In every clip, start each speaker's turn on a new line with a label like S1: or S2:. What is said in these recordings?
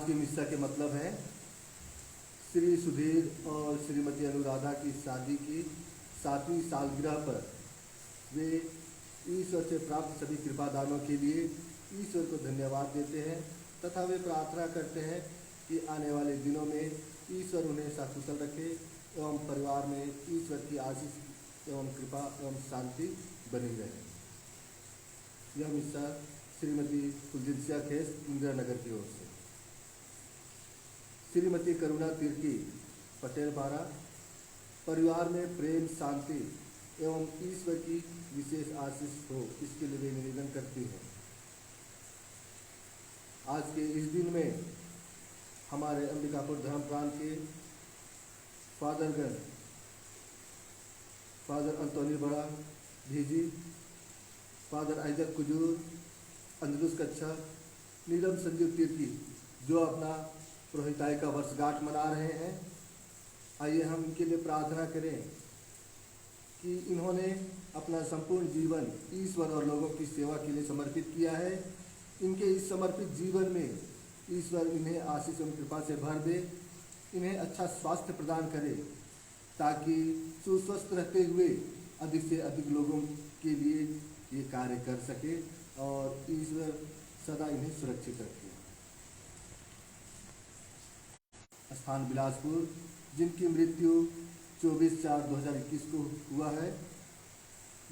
S1: आज के मिस्सा के मतलब है श्री सुधीर और श्रीमती अनुराधा की शादी की 7वीं सालगिरह पर वे ईश्वर से प्राप्त सभी कृपादानों के लिए ईश्वर को धन्यवाद देते हैं तथा वे प्रार्थना करते हैं कि आने वाले दिनों में ईश्वर उन्हें सकुशल रखे एवं परिवार में ईश्वर की आशीष एवं कृपा एवं शांति बनी रहे। यह मिस्सा श्रीमती कुलजित खेस इंदिरा नगर की ओर से। श्रीमती करुणा तिर्की पटेल बारा, परिवार में प्रेम शांति एवं ईश्वर की विशेष आशीष हो इसके लिए वे निवेदन करती हैं। आज के इस दिन में हमारे अंबिकापुर धर्म प्रांत के फादर अंतोनी बड़ा भीजी, फादर आइजक कुजूर, अंजुलुस कच्छा, नीलम संजीव तिर्की जो अपना पुरोहिताई का वर्षगांठ मना रहे हैं। आइए हम इनके लिए प्रार्थना करें कि इन्होंने अपना संपूर्ण जीवन ईश्वर और लोगों की सेवा के लिए समर्पित किया है। इनके इस समर्पित जीवन में ईश्वर इन्हें आशीष एवं कृपा से भर दे, इन्हें अच्छा स्वास्थ्य प्रदान करे ताकि सुस्वस्थ रहते हुए अधिक से अधिक लोगों के लिए ये कार्य कर सके और ईश्वर सदा इन्हें सुरक्षित रखे। स्थान बिलासपुर, जिनकी मृत्यु 24/4/2021 को हुआ है,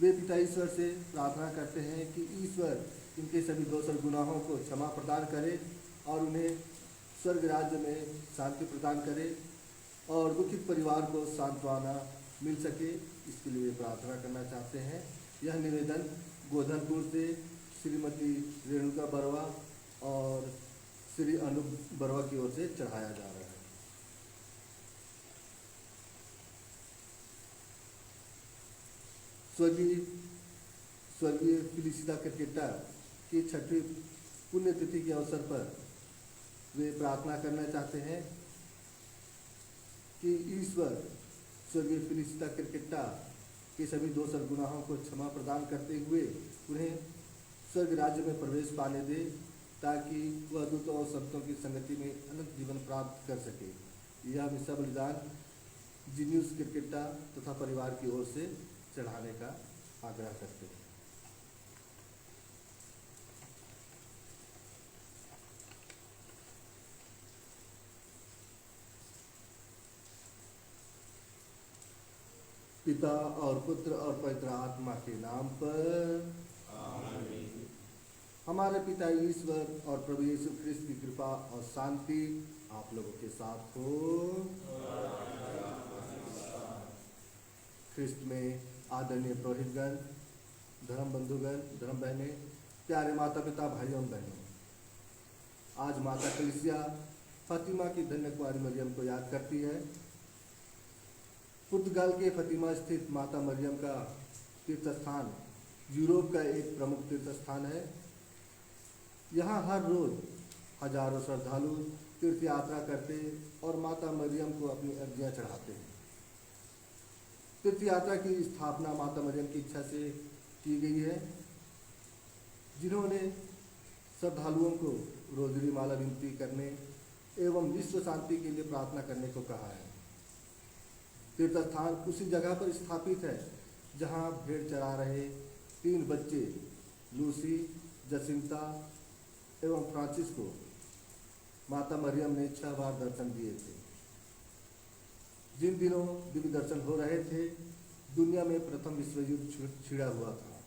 S1: वे पिता ईश्वर से प्रार्थना करते हैं कि ईश्वर इनके सभी दोष और गुनाहों को क्षमा प्रदान करे और उन्हें स्वर्ग राज्य में शांति प्रदान करे और दुखित परिवार को सांत्वना मिल सके, इसके लिए प्रार्थना करना चाहते हैं। यह निवेदन गोधनपुर से श्रीमती रेणुका बरवा और श्री अनूप बरवा की ओर से चढ़ाया जा रहा है। स्वर्गीय फिलिसिता क्रिकेटा की 6वीं पुण्यतिथि के अवसर पर वे प्रार्थना करना चाहते हैं कि ईश्वर स्वर्गीय फिलिसिता क्रिकेटा के सभी दोष और गुनाहों को क्षमा प्रदान करते हुए उन्हें स्वर्ग राज्य में प्रवेश पाने दे ताकि वह दूतों और संतों की संगति में अनंत जीवन प्राप्त कर सके। यह मिस्सा बलिदान जीनियस क्रिकेटा तथा परिवार की ओर से चढ़ाने का आग्रह करते हैं। पिता और पुत्र और पवित्र आत्मा के नाम पर आमीन। हमारे पिता ईश्वर और प्रभु यीशु ख्रिस्त की कृपा और शांति आप लोगों के साथ हो। ख्रिस्त में आदरणीय पुरोहितगण, धर्म बंधुगण, धर्म बहनें, प्यारे माता पिता, भाइयों बहनों, आज माता कलीसिया फातिमा की धन्य कुमारी मरियम को याद करती है। पुर्तगाल के फातिमा स्थित माता मरियम का तीर्थ स्थान यूरोप का एक प्रमुख तीर्थ स्थान है। यहाँ हर रोज हजारों श्रद्धालु तीर्थ यात्रा करते और माता मरियम को अपनी अर्जियाँ चढ़ाते हैं। तीर्थ यात्रा की स्थापना माता मरियम की इच्छा से की गई है, जिन्होंने श्रद्धालुओं को रोजरी माला विनती करने एवं विश्व शांति के लिए प्रार्थना करने को कहा है। तीर्थ स्थान उसी जगह पर स्थापित है जहां भेड़ चरा रहे 3 बच्चे लूसी, जसिंता एवं फ्रांसिस को माता मरियम ने 6 बार दर्शन दिए थे। जिन दिनों दिव्य दर्शन हो रहे थे, दुनिया में प्रथम विश्व युद्ध छिड़ा हुआ था।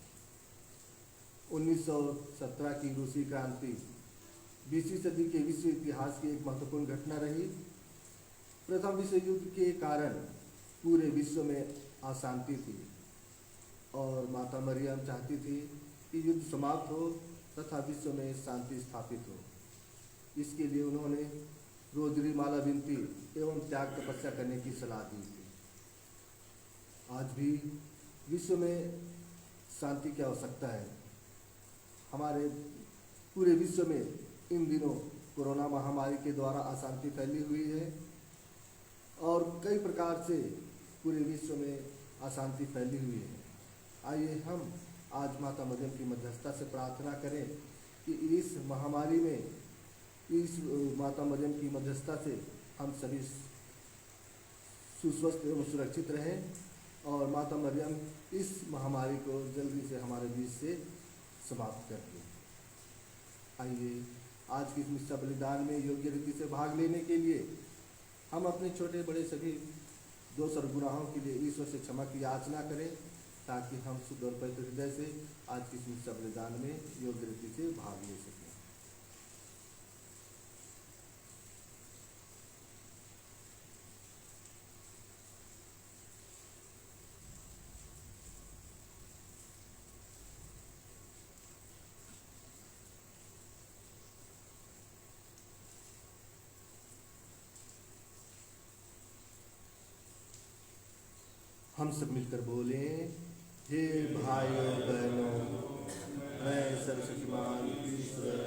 S1: 1917 की रूसी क्रांति 20वीं सदी के विश्व इतिहास की एक महत्वपूर्ण घटना रही। प्रथम विश्व युद्ध के कारण पूरे विश्व में अशांति थी और माता मरियम चाहती थी कि युद्ध समाप्त हो तथा विश्व में शांति स्थापित हो। इसके लिए उन्होंने रोजरी माला विनती एवं त्याग तपस्या करने की सलाह दी थी। आज भी विश्व में शांति की आवश्यकता है। हमारे पूरे विश्व में इन दिनों कोरोना महामारी के द्वारा अशांति फैली हुई है और कई प्रकार से पूरे विश्व में अशांति फैली हुई है। आइए हम आज माता मरियम की मध्यस्थता से प्रार्थना करें कि इस महामारी में इस माता मरियम की मध्यस्थता से हम सभी सुस्वस्थ एवं सुरक्षित रहें और माता मरियम इस महामारी को जल्दी से हमारे बीच से समाप्त कर दें। आइए आज की इस मिस्सा बलिदान में योग्य रीति से भाग लेने के लिए हम अपने छोटे बड़े सभी दोष और गुनाहों के लिए ईश्वर से क्षमा की याचना करें, ताकि हम शुद्ध और पवित्र हृदय से आज की इस मिस्सा बलिदान में योग्य रीति से भाग ले सकें। हम सब मिलकर बोलें, हे भाइयों बहनों, मैं सर्वशक्तिमान ईश्वर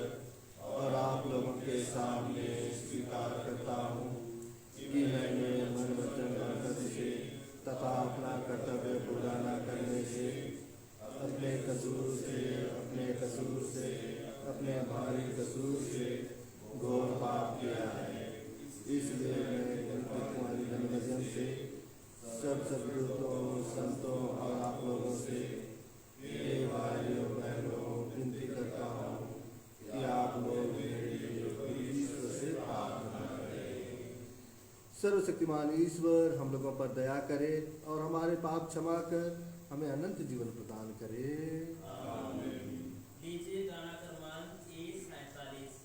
S1: और आप लोगों के सामने स्वीकार करता हूँ कि मैंने मन वचन और कर्म से तथा अपना कर्तव्य पूरा न करने से अपने कसूर से अपने भारी कसूर से घोर पाप किया है। इसलिए मैं तुम्हारी धन्यवाद से सब सदगुरुओं, संतों और आप लोगों से हे भाइयों बहनों विनती करता हूँ कि आप लोग मेरे लिए ईश्वर से प्रार्थना करें। सर्वशक्तिमान ईश्वर हम लोगों पर दया करे और हमारे पाप क्षमा कर हमें अनंत जीवन प्रदान करे।
S2: लीजिए गाना क्रमांक A47।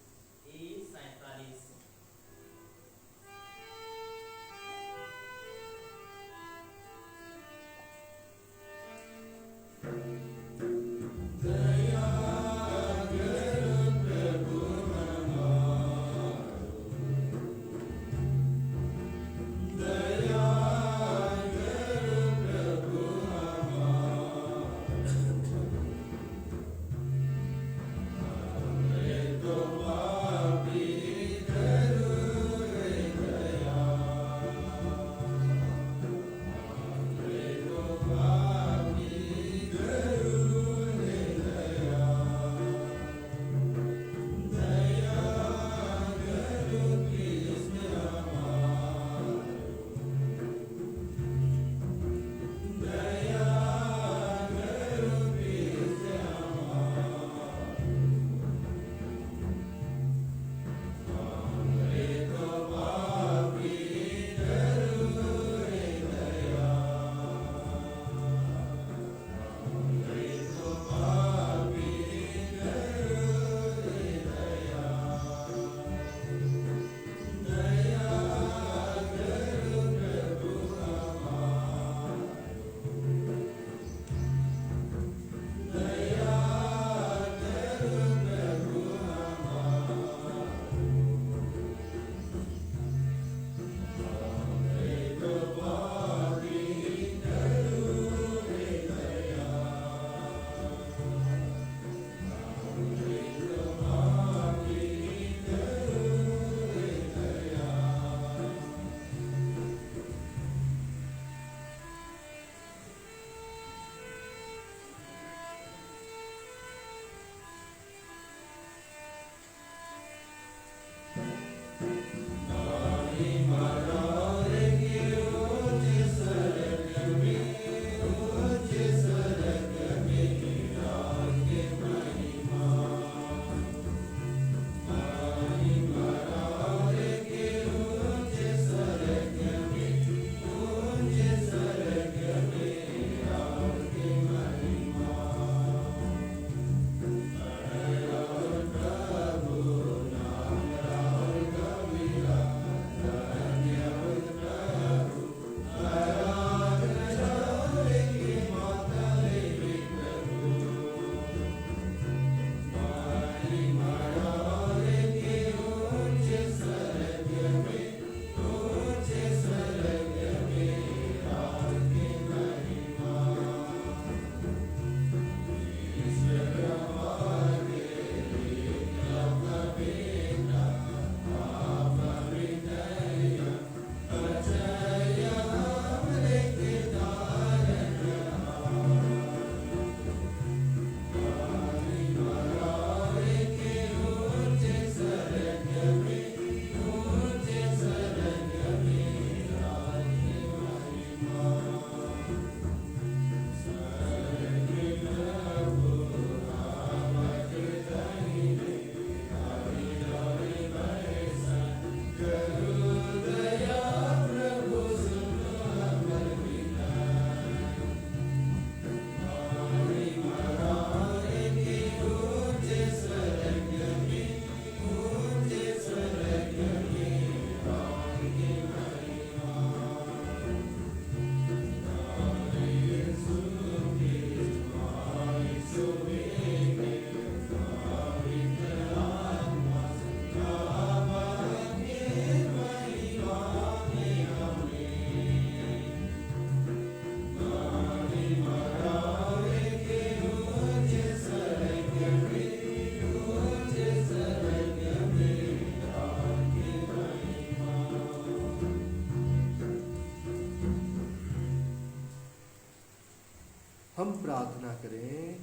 S1: हम प्रार्थना करें।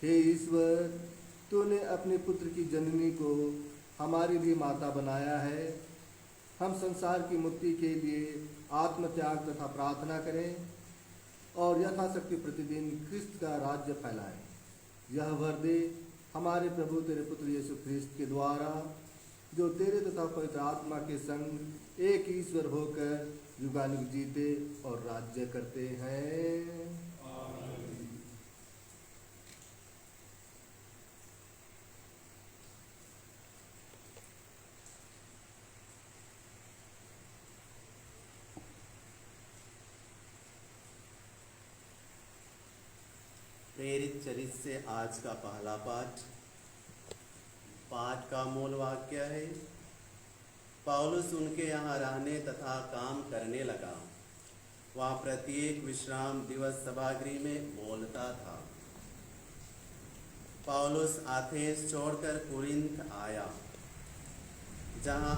S1: हे ईश्वर, तूने अपने पुत्र की जननी को हमारे लिए माता बनाया है। हम संसार की मुक्ति के लिए आत्मत्याग तथा प्रार्थना करें और यथाशक्ति प्रतिदिन क्रिस्त का राज्य फैलाएं। यह वर दे हमारे प्रभु तेरे पुत्र यीशु ख्रिस्त के द्वारा, जो तेरे तथा पवित्र आत्मा के संग एक ईश्वर होकर युगानुग जीते और राज्य करते हैं।
S3: प्रेरित चरित्र से आज का पहला पाठ का मूल वाक्य है। पौलुस उनके यहाँ रहने तथा काम करने लगा। वह प्रत्येक विश्राम दिवस सभागृह में बोलता था। पौलुस एथेंस छोड़कर कुरिन्थ आया, जहाँ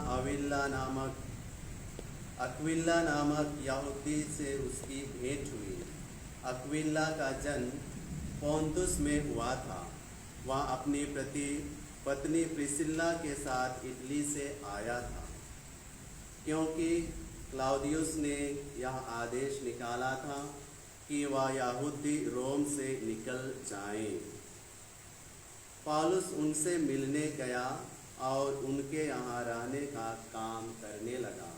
S3: अक्विला नामक यहूदी से उसकी भेंट हुई। अक्विला का जन्म पोंतुस में हुआ था। वह अपनी पत्नी प्रिसिल्ला के साथ इटली से आया था, क्योंकि क्लाउदियुस ने यह आदेश निकाला था कि वह यहूदी रोम से निकल जाएं। पौलुस उनसे मिलने गया और उनके यहाँ रहने का काम करने लगा,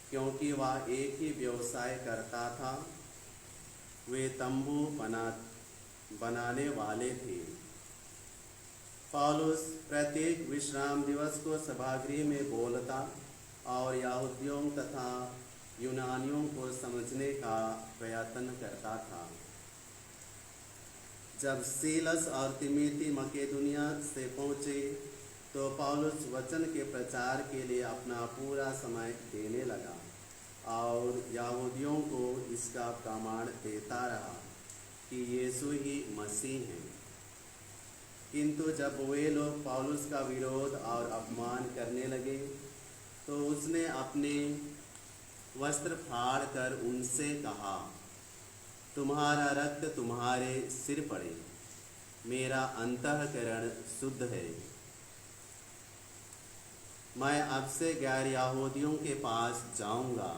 S3: क्योंकि वह एक ही व्यवसाय करता था। वे तंबू बनाने वाले थे। पौलुस प्रत्येक विश्राम दिवस को सभागृह में बोलता और यहूदियों तथा यूनानियों को समझने का प्रयत्न करता था। जब सीलस और तिमोथी मकेदुनिया से पहुँचे तो पौलुस वचन के प्रचार के लिए अपना पूरा समय देने लगा और यहूदियों को इसका प्रमाण देता रहा कि यीशु ही मसीह हैं। किंतु जब वे लोग पौलुस का विरोध और अपमान करने लगे तो उसने अपने वस्त्र फाड़ कर उनसे कहा, तुम्हारा रक्त तुम्हारे सिर पड़े, मेरा अंतःकरण शुद्ध है। मैं अब से गैर यहूदियों के पास जाऊंगा।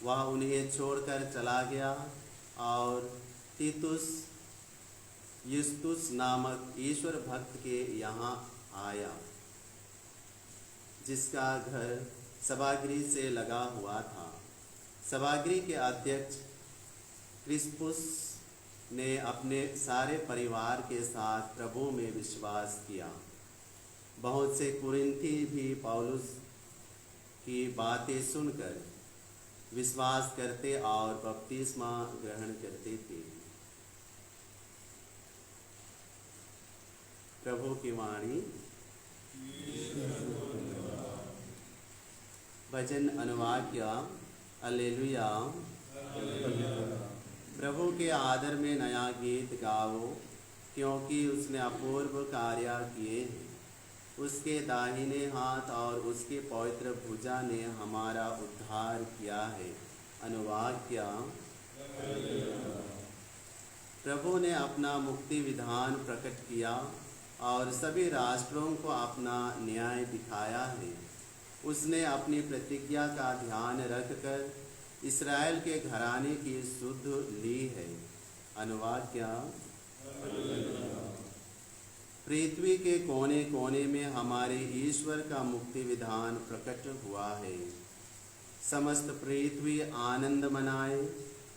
S3: वह उन्हें छोड़कर चला गया और तीतुस युस्तुस नामक ईश्वर भक्त के यहाँ आया, जिसका घर सभागृह से लगा हुआ था। सभागृह के अध्यक्ष क्रिस्पुस ने अपने सारे परिवार के साथ प्रभु में विश्वास किया। बहुत से कुरिन्थी भी पौलुस की बातें सुनकर विश्वास करते और बपतिस्मा ग्रहण करते थे। प्रभु की वाणी। भजन अनुवाक्य। हालेलुया। प्रभु के आदर में नया गीत गाओ, क्योंकि उसने अपूर्व कार्य किए हैं। उसके दाहिने हाथ और उसके पवित्र भुजा ने हमारा उद्धार किया है। अनुवाक्य। प्रभु ने अपना मुक्ति विधान प्रकट किया और सभी राष्ट्रों को अपना न्याय दिखाया है। उसने अपनी प्रतिज्ञा का ध्यान रखकर इस्राएल के घराने की सुध ली है। अनुवाक्य। पृथ्वी के कोने कोने में हमारे ईश्वर का मुक्ति विधान प्रकट हुआ है। समस्त पृथ्वी आनंद मनाए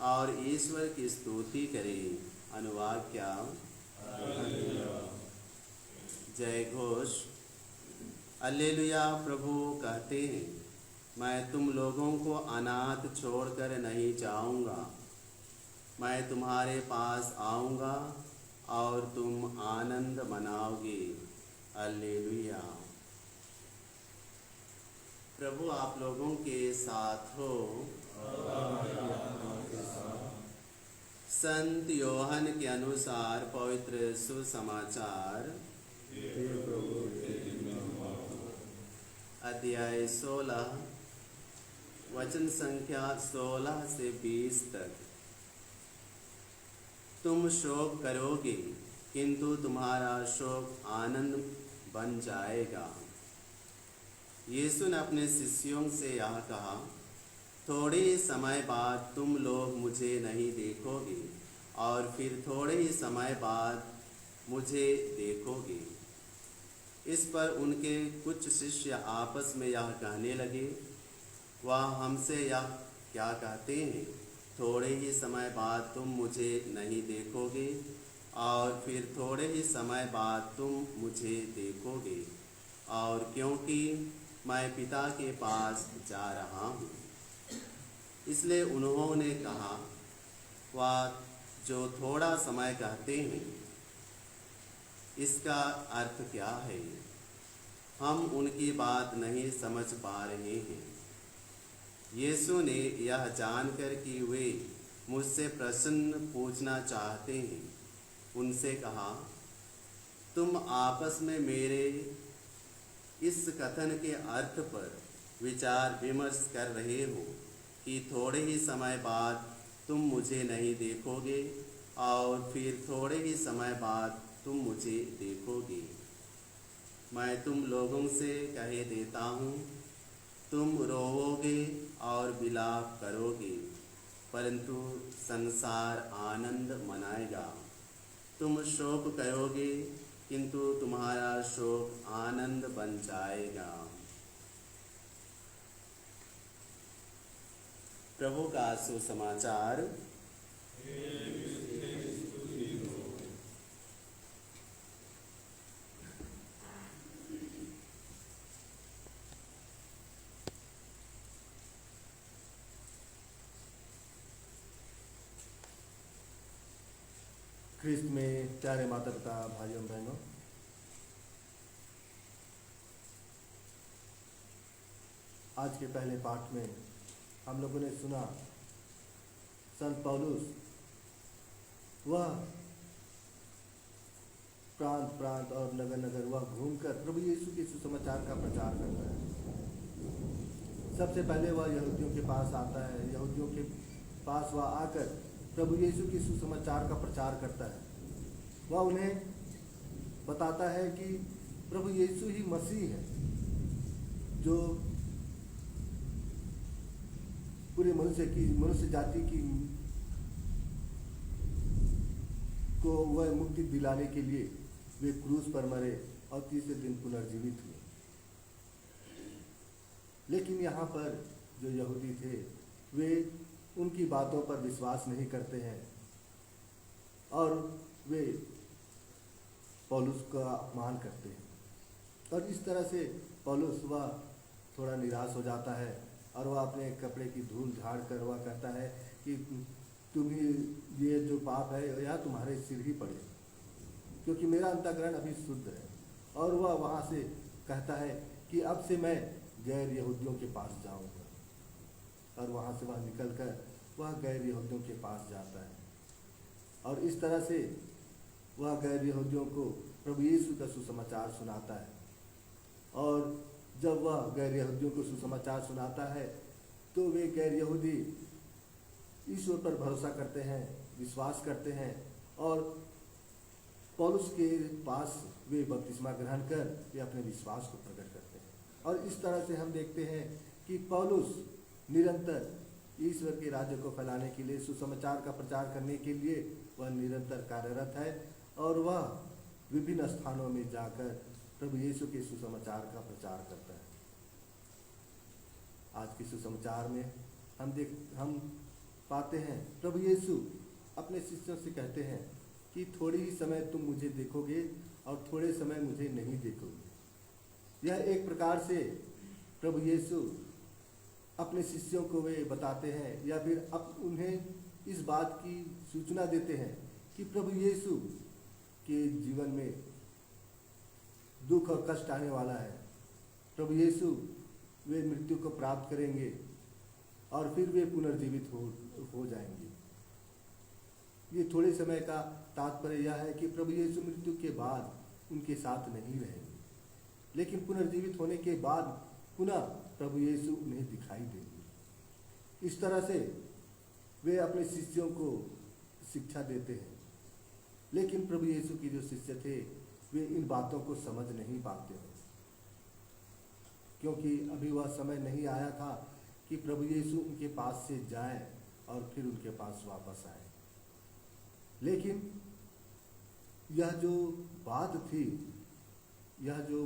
S3: और ईश्वर की स्तुति करे। अनुवाक्य। जय घोष। हालेलुया। प्रभु कहते हैं, मैं तुम लोगों को अनाथ छोड़कर नहीं जाऊंगा। मैं तुम्हारे पास आऊंगा और तुम आनंद मनाओगे। हालेलुया। प्रभु आप लोगों के साथ हो। संत योहन के अनुसार पवित्र सुसमाचार अध्याय 16 वचन संख्या 16 से 20 तक। तुम शोक करोगे, किंतु तुम्हारा शोक आनंद बन जाएगा। यीशु ने अपने शिष्यों से यह कहा, थोड़े ही समय बाद तुम लोग मुझे नहीं देखोगे और फिर थोड़े ही समय बाद मुझे देखोगे। इस पर उनके कुछ शिष्य आपस में यह कहने लगे, वह हमसे यह क्या कहते हैं, थोड़े ही समय बाद तुम मुझे नहीं देखोगे और फिर थोड़े ही समय बाद तुम मुझे देखोगे, और क्योंकि मैं पिता के पास जा रहा हूँ। इसलिए उन्होंने कहा, वह जो थोड़ा समय कहते हैं, इसका अर्थ क्या है? हम उनकी बात नहीं समझ पा रहे हैं। यीशु ने यह जानकर कि वे मुझसे प्रश्न पूछना चाहते हैं, उनसे कहा, तुम आपस में मेरे इस कथन के अर्थ पर विचार विमर्श कर रहे हो कि थोड़े ही समय बाद तुम मुझे नहीं देखोगे और फिर थोड़े ही समय बाद तुम मुझे देखोगे। मैं तुम लोगों से कह देता हूँ, तुम रोओगे और विलाप करोगे, परंतु संसार आनंद मनाएगा। तुम शोक करोगे, किंतु तुम्हारा शोक आनंद बन जाएगा। प्रभु का सुसमाचार।
S1: ख्रिस्त में प्यारे माता पिता, भाइयों बहनों, आज के पहले पाठ में हम लोगों ने सुना संत पौलुस वह प्रांत प्रांत और नगर नगर वह घूमकर प्रभु यीशु के सुसमाचार का प्रचार करता है। सबसे पहले वह यहूदियों के पास आता है, यहूदियों के पास वह आकर प्रभु यीशु के सुसमाचार का प्रचार करता है। वह उन्हें बताता है कि प्रभु यीशु ही मसीह है, जो पूरे मनुष्य जाति की को वह मुक्ति दिलाने के लिए वे क्रूस पर मरे और तीसरे दिन पुनर्जीवित हुए। लेकिन यहाँ पर जो यहूदी थे, वे उनकी बातों पर विश्वास नहीं करते हैं और वे पौलुस का अपमान करते हैं। और इस तरह से पौलुस वह थोड़ा निराश हो जाता है और वह अपने कपड़े की धूल झाड़ कर वह कहता है कि तुम ही ये जो पाप है या तुम्हारे सिर ही पड़े, क्योंकि मेरा अंतःकरण अभी शुद्ध है। और वह वहाँ से कहता है कि अब से मैं गैर यहूदियों के पास जाऊँगा, और वहाँ से वह निकलकर वह गैर यहूदियों के पास जाता है। और इस तरह से वह गैर यहूदियों को प्रभु यीशु का सुसमाचार सुनाता है। और जब वह गैर यहूदियों को सुसमाचार सुनाता है तो वे गैर यहूदी ईश्वर पर भरोसा करते हैं, विश्वास करते हैं और पौलुस के पास वे बपतिस्मा ग्रहण कर वे अपने विश्वास को प्रकट करते हैं। और इस तरह से हम देखते हैं कि पौलुस निरंतर ईश्वर के राज्य को फैलाने के लिए, सुसमाचार का प्रचार करने के लिए वह निरंतर कार्यरत है और वह विभिन्न स्थानों में जाकर प्रभु यीशु के सुसमाचार का प्रचार करता है। आज के सुसमाचार में हम पाते हैं प्रभु यीशु अपने शिष्यों से कहते हैं कि थोड़ी ही समय तुम मुझे देखोगे और थोड़े समय मुझे नहीं देखोगे। यह एक प्रकार से प्रभु यीशु अपने शिष्यों को वे बताते हैं या फिर उन्हें इस बात की सूचना देते हैं कि प्रभु यीशु के जीवन में दुख और कष्ट आने वाला है। प्रभु यीशु वे मृत्यु को प्राप्त करेंगे और फिर वे पुनर्जीवित हो जाएंगे। ये थोड़े समय का तात्पर्य यह है कि प्रभु यीशु मृत्यु के बाद उनके साथ नहीं रहेंगे, लेकिन पुनर्जीवित होने के बाद पुनः प्रभु यीशु उन्हें दिखाई देंगे। इस तरह से वे अपने शिष्यों को शिक्षा देते हैं लेकिन प्रभु यीशु के जो शिष्य थे वे इन बातों को समझ नहीं पाते हैं, क्योंकि अभी वह समय नहीं आया था कि प्रभु यीशु उनके पास से जाए और फिर उनके पास वापस आए। लेकिन यह जो बात थी, यह जो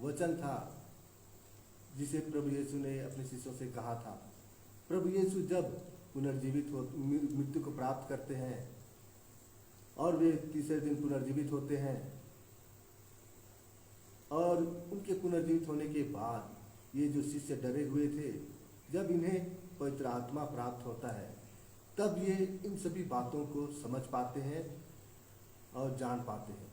S1: वचन था जिसे प्रभु यीशु ने अपने शिष्यों से कहा था, प्रभु यीशु जब पुनर्जीवित हो मृत्यु को प्राप्त करते हैं और वे तीसरे दिन पुनर्जीवित होते हैं, और उनके पुनर्जीवित होने के बाद ये जो शिष्य डरे हुए थे, जब इन्हें पवित्र आत्मा प्राप्त होता है तब ये इन सभी बातों को समझ पाते हैं और जान पाते हैं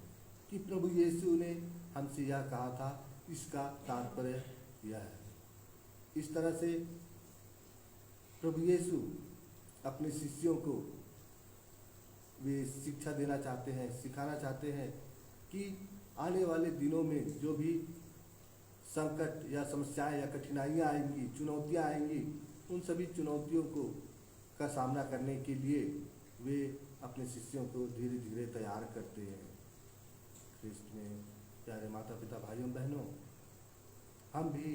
S1: कि प्रभु यीशु ने हमसे यह कहा था, इसका तात्पर्य यह है। इस तरह से प्रभु यीशु अपने शिष्यों को वे शिक्षा देना चाहते हैं, सिखाना चाहते हैं कि आने वाले दिनों में जो भी संकट या समस्याएं या कठिनाइयां आएंगी, चुनौतियां आएंगी, उन सभी चुनौतियों को का सामना करने के लिए वे अपने शिष्यों को धीरे धीरे तैयार करते हैं। ख्रिस्त में प्यारे माता पिता, भाइयों बहनों, हम भी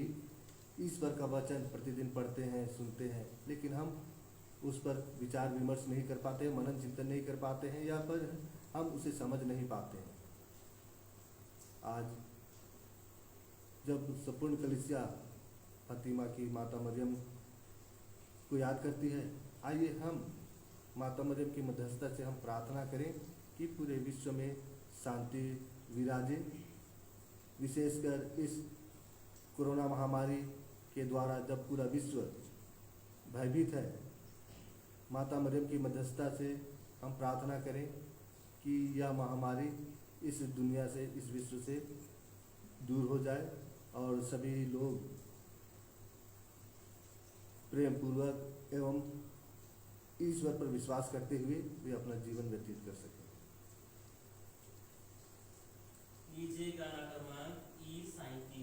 S1: ईश्वर का वचन प्रतिदिन पढ़ते हैं, सुनते हैं, लेकिन हम उस पर विचार विमर्श नहीं कर पाते, मनन चिंतन नहीं कर पाते हैं, या फिर हम उसे समझ नहीं पाते हैं। आज जब संपूर्ण कलीसिया फातिमा की माता मरियम को याद करती है, आइए हम माता मरियम की मध्यस्थता से हम प्रार्थना करें कि पूरे विश्व में शांति विराजे। विशेषकर इस कोरोना महामारी के द्वारा जब पूरा विश्व भयभीत है, माता मरियम की मध्यस्थता से हम प्रार्थना करें कि यह महामारी इस दुनिया से, इस विश्व से दूर हो जाए और सभी लोग प्रेम पूर्वक एवं ईश्वर पर विश्वास करते हुए वे अपना जीवन व्यतीत कर सकें।
S2: लीजिए गाना क्रमांक E37।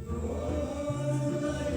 S4: Oh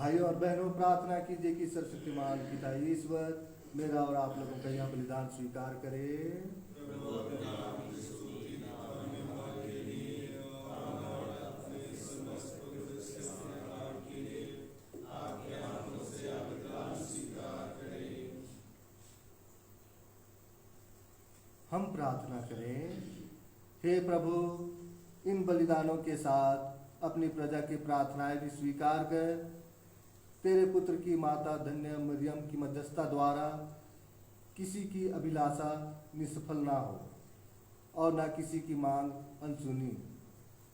S1: भाइयों और बहनों, प्रार्थना कीजिए कि सर्वशक्तिमान पिता ईश्वर मेरा और आप लोगों का यह बलिदान स्वीकार करे।
S2: प्रभु अपने नाम की स्तुति नाम के लिए और अपने समस्त पवित्र सेवकारों के लिए आपके हाथों से यह बलिदान स्वीकार करें।
S1: हम प्रार्थना करें। हे प्रभु, इन बलिदानों के साथ अपनी प्रजा की प्रार्थनाएं भी स्वीकार कर तेरे पुत्र की माता धन्य मरियम की मध्यस्थता द्वारा किसी की अभिलाषा निष्फल ना हो और ना किसी की मांग अनसुनी।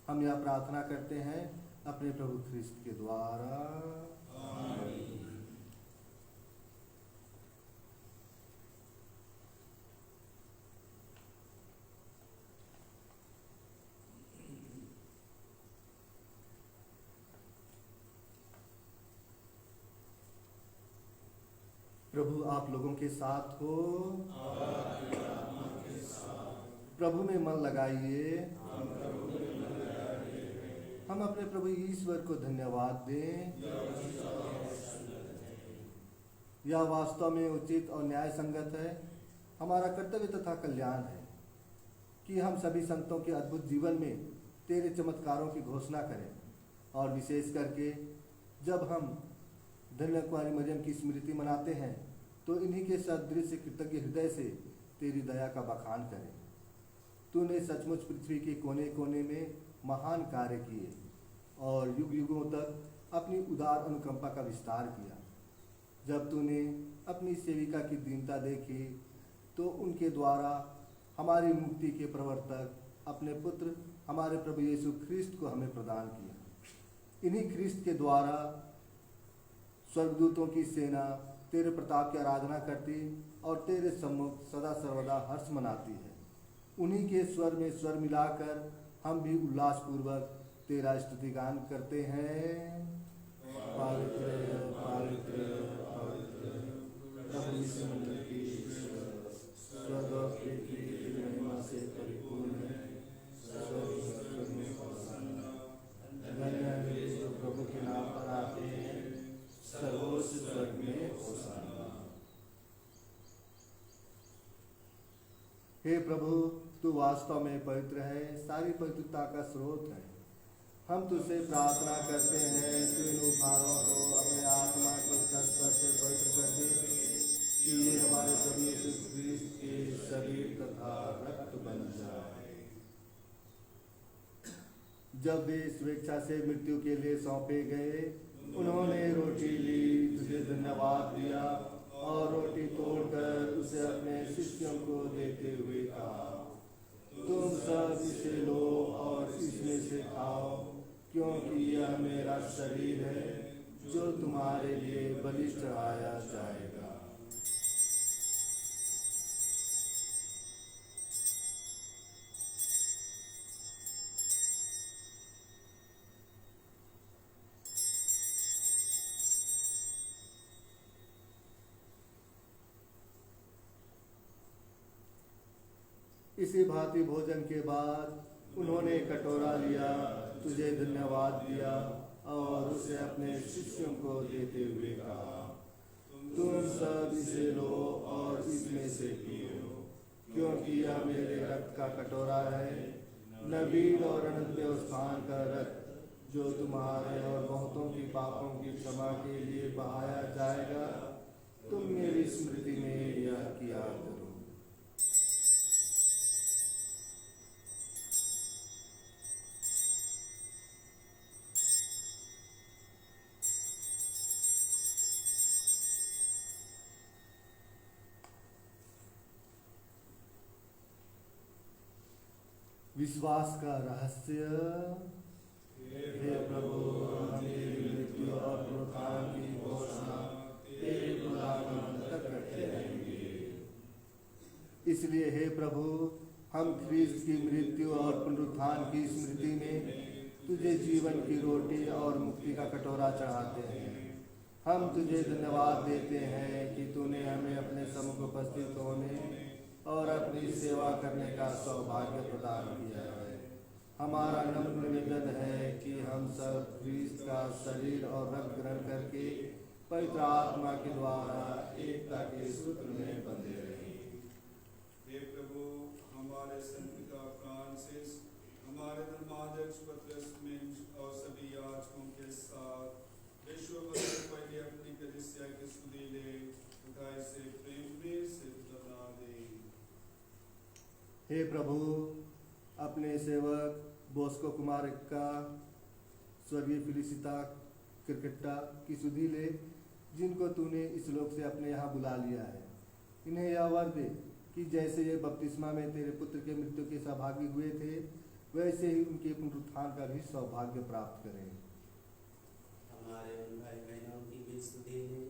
S1: हम यह प्रार्थना करते हैं अपने प्रभु ख्रिस्त के द्वारा। प्रभु आप लोगों के साथ हो। प्रभु में मन लगाइए। हम अपने प्रभु ईश्वर को धन्यवाद दें। यह वास्तव में उचित और न्याय संगत है, हमारा कर्तव्य तथा कल्याण है कि हम सभी संतों के अद्भुत जीवन में तेरे चमत्कारों की घोषणा करें, और विशेष करके जब हम धन्य कुमारी मरियम की स्मृति मनाते हैं तो इन्हीं के सदृश कृतज्ञ हृदय से तेरी दया का बखान करें। तूने सचमुच पृथ्वी के कोने कोने में महान कार्य किए और युग युगों तक अपनी उदार अनुकंपा का विस्तार किया। जब तूने अपनी सेविका की दीनता देखी तो उनके द्वारा हमारी मुक्ति के प्रवर्तक अपने पुत्र हमारे प्रभु यीशु ख्रिस्त को हमें प्रदान किया। इन्हीं ख्रिस्त के द्वारा स्वर्गदूतों की सेना तेरे प्रताप की आराधना करती और तेरे सम्मुख सदा सर्वदा हर्ष मनाती है। उन्हीं के स्वर में स्वर मिलाकर हम भी उल्लासपूर्वक तेरा स्तुति गान करते हैं। पवित्र पवित्र पवित्र प्रभु यीशु मंदिर की ईश्वर, स्वर्ग और पृथ्वी की महिमा से परिपूर्ण है। स्वर्ग में होशाना। धन्य है जो प्रभु के नाम पर आते हैं। सर्वोच्च स्वर्ग में होशाना। हे प्रभु, तू वास्तव में पवित्र है, सारी पवित्रता का स्रोत है। हम तुझसे प्रार्थना करते हैं, तू इन उपहारों को अपने आत्मा के संस्पर्श से पवित्र कर दे कि ये हमारे प्रभु यीशु ख्रिस्त के शरीर तथा रक्त बन जाए। जब वे स्वेच्छा से मृत्यु के लिए सौंपे गए, उन्होंने रोटी ली, तुझे धन्यवाद दिया और रोटी तोड़कर उसे अपने शिष्यों को देते हुए कहा, तुम सब इसे लो और इसमें से खाओ, क्योंकि यह मेरा शरीर है जो तुम्हारे लिए बलि चढ़ाया जाएगा। इसी भांति भोजन के बाद उन्होंने कटोरा लिया, तुझे धन्यवाद दिया और उसे अपने शिष्यों को देते हुए कहा, तुम सब इसे लो और इसमें से पियो, क्योंकि यह मेरे रक्त का कटोरा है, नवीन और अनंत व्यवस्थान का रक्त, जो तुम्हारे और बहुतों की पापों की क्षमा के लिए बहाया जाएगा। तुम मेरी स्मृति में यह किया करो। विश्वास का रहस्य। हे प्रभु, हम तेरी मृत्यु और पुनरुत्थान की घोषणा तेरे पुनरागमन तक करते रहेंगे। इसलिए हे प्रभु, हम ख्रिस्त की मृत्यु और पुनरुत्थान की स्मृति में तुझे जीवन की रोटी और मुक्ति का कटोरा चढ़ाते हैं। हम तुझे धन्यवाद देते हैं कि तूने हमें अपने सम्मुख उपस्थित होने और अपनी सेवा करने का सौभाग्य प्रदान किया है। हमारा नम्र निवेदन है कि हम सब ख्रीस्त का शरीर और रक्त ग्रहण करके पवित्र आत्मा के द्वारा एकता के सूत्र में बंधे रहे।
S2: हे प्रभु, हमारे संत पिता फ्रांसिस, हमारे धर्माध्यक्ष पतरस मिंज और सभी याजकों के साथ विश्व भर में पहले अपनी कलीसिया की सुधीले तथा इसे प्रेम में सिद्ध बना दे।
S1: हे प्रभु, अपने सेवक बोस्को कुमार का स्वर्गीय फिलिसिता क्रिकेटा की सुधि ले, जिनको तूने इस लोक से अपने यहाँ बुला लिया है, इन्हें यह वर दे कि जैसे ये बपतिस्मा में तेरे पुत्र के मृत्यु के सहभागी हुए थे, वैसे ही उनके पुनरुत्थान का भी सौभाग्य प्राप्त करें।
S3: हमारे उन भाई बहनों की भी स्तुति है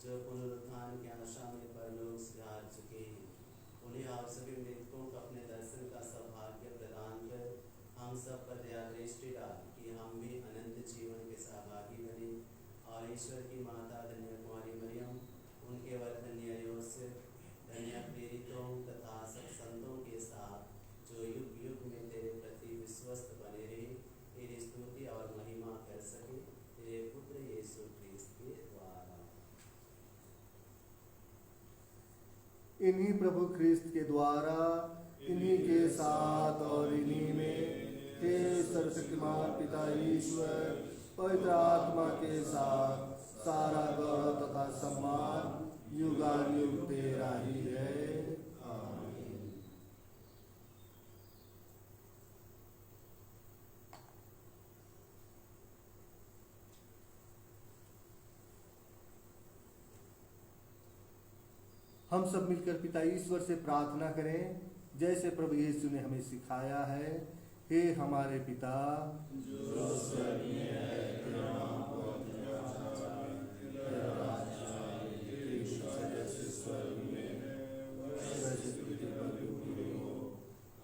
S3: जो पुनरुत्थान की आशा में परलोक से हार चुके हैं। उन्हें आप सभी मृतकों को अपने दर्शन का सौभाग्य प्रदान कर हम सब पर दया दृष्टि डाल कि हम भी अनंत जीवन के सहभागी बने। और ईश्वर की माता धन्य कुमारी मरियम, उनके वर धन्य योसेफ, धन्य प्रेरितों तथा सत्संतों के साथ जो युग युग में तेरे प्रति विश्वस्त बने रहे, तेरी स्तुति और महिमा कर सके, तेरे पुत्र यीशु ख्रीस्त के द्वारा।
S1: इन्हीं प्रभु ख्रीस्त के द्वारा, इन्हीं के साथ और इन्हीं में हे सर्वशक्तिमान पिता ईश्वर, पवित्र आत्मा के साथ सारा गौरव तथा सम्मान युगानुयुग तेरा ही है। आमीन। हम सब मिलकर पिता ईश्वर से प्रार्थना करें, जैसे प्रभु यीशु ने हमें सिखाया है। हे हमारे पिता जो स्वर्ग में है, तेरा नाम पवित्र जाए, तेरा राज्य आए, तेरी इच्छा जैसे स्वर्ग में है वैसे पृथ्वी पर भी पूरी हो।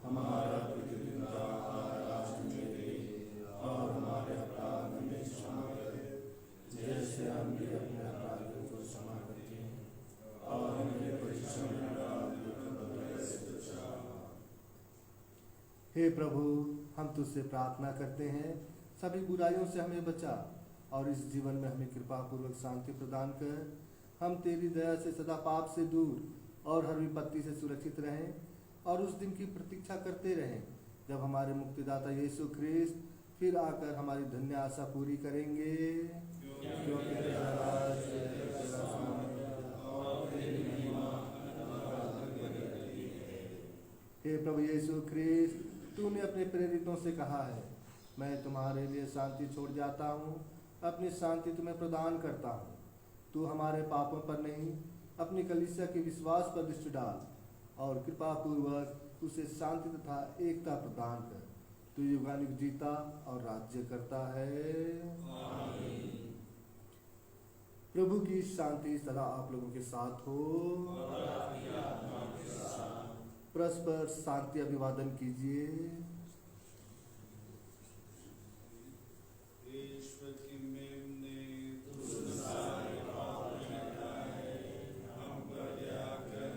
S1: हमारा प्रतिदिन का आहार आज हमें दे, और हमारे अपराध हमें क्षमा कर, जैसे हम भी अपने अपराधियों को क्षमा करते हैं, और हमें परीक्षा में न डाल, लेकिन बदले से बचा। हे प्रभु, हम तुझसे प्रार्थना करते हैं, सभी बुराइयों से हमें बचा, और इस जीवन में हमें कृपा पूर्वक शांति प्रदान कर। हम तेरी दया से सदा पाप से दूर और हर विपत्ति से सुरक्षित रहें, और उस दिन की प्रतीक्षा करते रहें जब हमारे मुक्तिदाता यीशु ख्रीस्त फिर आकर हमारी धन्य आशा पूरी करेंगे। क्योंकि तेरा राज्य, तेरा सामर्थ्य और तेरी महिमा अनंत बनी रहती है। हे प्रभु यीशु ख्रीस्त, तूने अपने प्रेरितों से कहा है, मैं तुम्हारे लिए शांति छोड़ जाता हूँ, अपनी शांति तुम्हें प्रदान करता हूँ। तू हमारे पापों पर नहीं, अपनी कलीसिया के विश्वास पर दृष्टि डाल, और कृपा पूर्वक उसे शांति तथा एकता प्रदान कर। तू युगानुयुग जीता और राज्य करता है। आमीन। प्रभु की शांति सदा आप लोगों के साथ हो। परस्पर शांति अभिवादन कीजिए।
S2: ईश्वर की मेमने हम पर दया कर,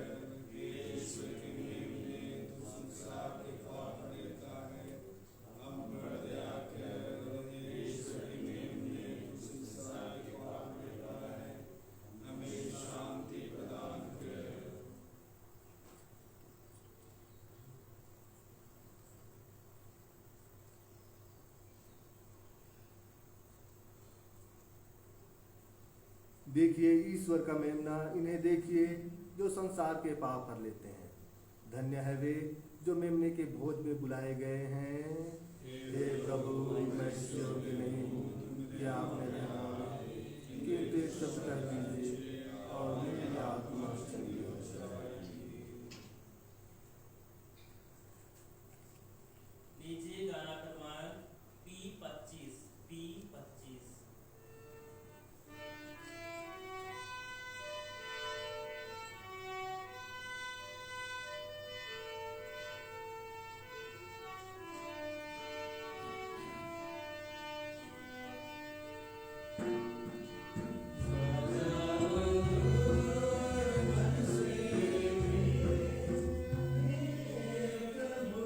S2: ईश्वर की मेमने तू संसार के पाप लेता है, हम पर दया कर, ईश्वर की मेमने तू संसार के पाप लेता है, हमें शांति प्रदान कर।
S1: देखिए ईश्वर का मेमना, इन्हें देखिए जो संसार के पाप हर लेते हैं। धन्य है वे जो मेमने के भोज में बुलाए गए हैं। हे प्रभु, मैं इस योग्य नहीं हूँ कि आप मेरे नाम किंतु एक शब्द कह दीजिए और मेरी आत्मा चंगी हो जाएगी।
S4: लीजिए गाना क्रमांक P25 P25।
S2: प्रभु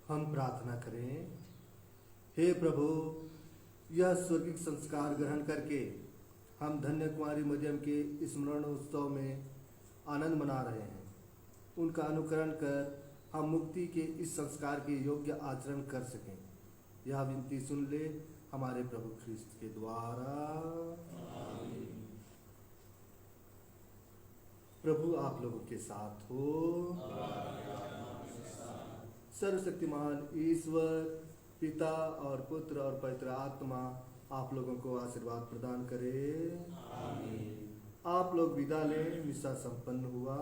S1: हम प्रार्थना करें। हे प्रभु, यह स्वर्गिक संस्कार ग्रहण करके हम धन्य कुमारी मरियम के स्मरण उत्सव में आनंद मना रहे हैं। उनका अनुकरण कर हम मुक्ति के इस संस्कार के योग्य आचरण कर सकें। यह विनती सुन ले हमारे प्रभु ख्रिस्त के द्वारा। प्रभु आप लोगों के साथ हो। सर्वशक्तिमान ईश्वर पिता और पुत्र और पवित्र आत्मा आप लोगों को आशीर्वाद प्रदान करे। आप लोग विदा लें। मिसा संपन्न हुआ।